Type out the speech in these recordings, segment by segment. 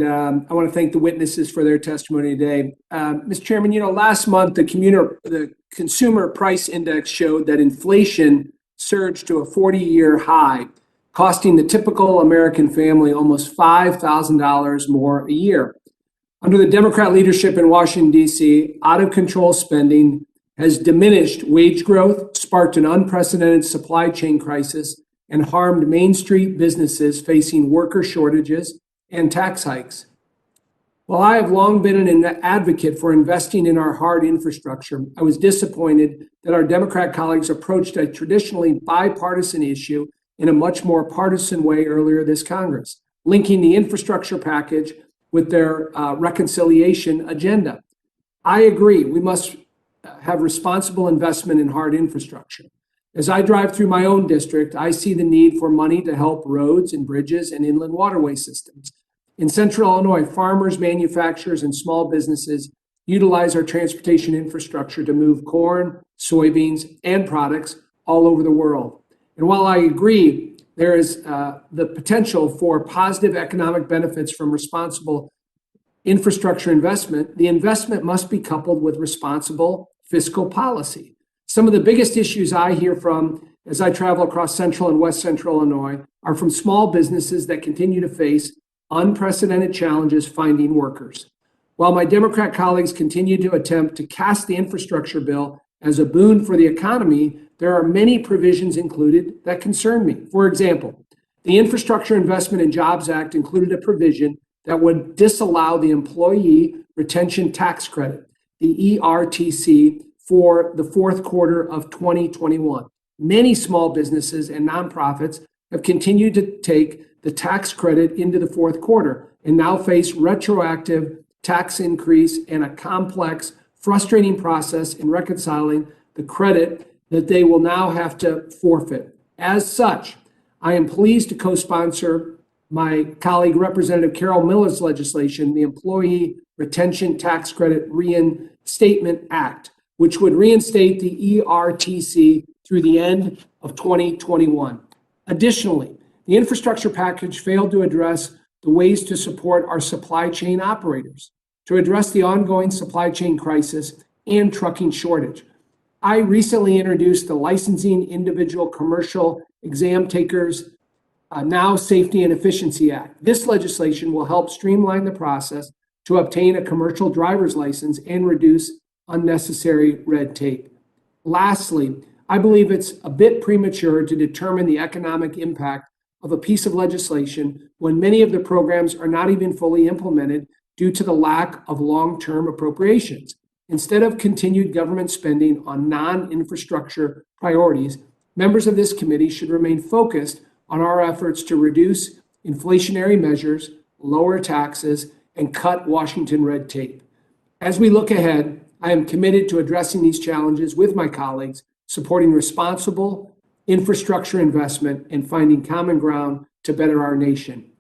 I want to thank the witnesses for their testimony today. Mr. Chairman, last month, the Consumer Price Index showed that inflation surged to a 40-year high, costing the typical American family almost $5,000 more a year. Under the Democrat leadership in Washington, D.C., out-of-control spending has diminished wage growth, sparked an unprecedented supply chain crisis, and harmed Main Street businesses facing worker shortages and tax hikes. While I have long been an advocate for investing in our hard infrastructure, I was disappointed that our Democrat colleagues approached a traditionally bipartisan issue in a much more partisan way earlier this Congress, linking the infrastructure package with their reconciliation agenda. I agree, we must have responsible investment in hard infrastructure. As I drive through my own district, I see the need for money to help roads and bridges and inland waterway systems. In Central Illinois, farmers, manufacturers, and small businesses utilize our transportation infrastructure to move corn, soybeans, and products all over the world. And while I agree there is the potential for positive economic benefits from responsible infrastructure investment, the investment must be coupled with responsible fiscal policy. Some of the biggest issues I hear from as I travel across Central and West Central Illinois are from small businesses that continue to face unprecedented challenges finding workers. While my Democrat colleagues continue to attempt to cast the infrastructure bill as a boon for the economy, there are many provisions included that concern me. For example, the Infrastructure Investment and Jobs Act included a provision that would disallow the Employee Retention Tax Credit, the ERTC, for the fourth quarter of 2021. Many small businesses and nonprofits have continued to take the tax credit into the fourth quarter and now face retroactive tax increase and a complex, frustrating process in reconciling the credit that they will now have to forfeit. As such, I am pleased to co-sponsor my colleague Representative Carol Miller's legislation, the Employee Retention Tax Credit Reinstatement Act, which would reinstate the ERTC through the end of 2021. Additionally, the infrastructure package failed to address the ways to support our supply chain operators, to address the ongoing supply chain crisis and trucking shortage. I recently introduced the Licensing Individual Commercial Exam Takers Now Safety and Efficiency Act. This legislation will help streamline the process to obtain a commercial driver's license and reduce unnecessary red tape. Lastly, I believe it's a bit premature to determine the economic impact of a piece of legislation when many of the programs are not even fully implemented due to the lack of long-term appropriations. Instead of continued government spending on non-infrastructure priorities, members of this committee should remain focused on our efforts to reduce inflationary measures, lower taxes, and cut Washington red tape. As we look ahead, I am committed to addressing these challenges with my colleagues, supporting responsible infrastructure investment and finding common ground to better our nation.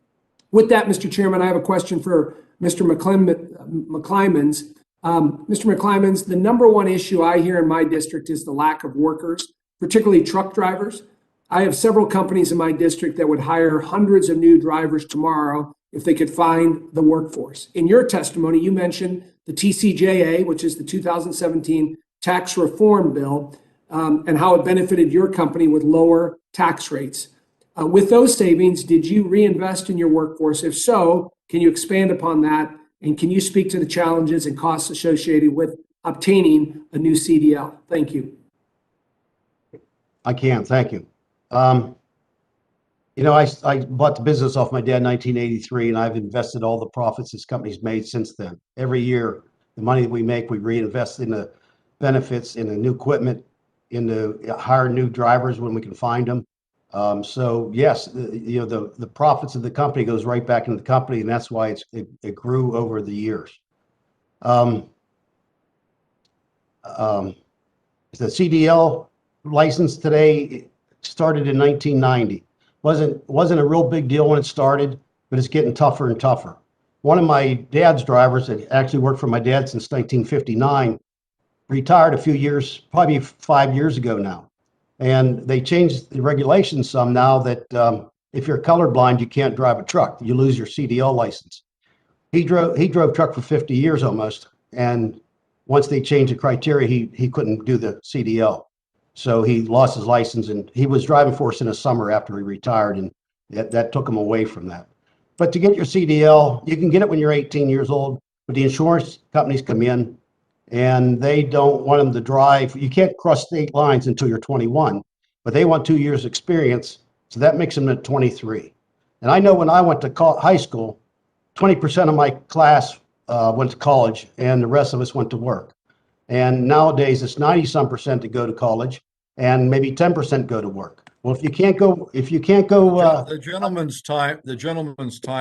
With that, Mr. Chairman, I have a question for Mr. McClymans. Mr. McClymans, the number one issue I hear in my district is the lack of workers, particularly truck drivers. I have several companies in my district that would hire hundreds of new drivers tomorrow if they could find the workforce. In your testimony, you mentioned the TCJA, which is the 2017 tax reform bill, and how it benefited your company with lower tax rates. With those savings, did you reinvest in your workforce? If so, can you expand upon that? And can you speak to the challenges and costs associated with obtaining a new CDL? Thank you. I can, thank you. I bought the business off my dad in 1983, and I've invested all the profits this company's made since then. Every year, the money that we make, we reinvest in the benefits, in the new equipment, in the hire new drivers when we can find them. So yes, the profits of the company goes right back into the company, and that's why it grew over the years. The CDL license today started in 1990. Wasn't a real big deal when it started, but it's getting tougher and tougher. One of my dad's drivers that actually worked for my dad since 1959 retired a few years, probably 5 years ago now. And they changed the regulations some now that if you're colorblind, you can't drive a truck. You lose your CDL license. He drove truck for 50 years almost, and once they changed the criteria, he couldn't do the CDL, so he lost his license, and he was driving for us in the summer after he retired, and that took him away from that. But to get your CDL, you can get it when you're 18 years old, but the insurance companies come in and they don't want them to drive. You can't cross state lines until you're 21, but they want 2 years experience, so that makes them at 23. And I know when I went to high school, 20% of my class went to college, and the rest of us went to work. And nowadays, it's 90-some% to go to college, and maybe 10% go to work. Well, if you can't go, The gentleman's time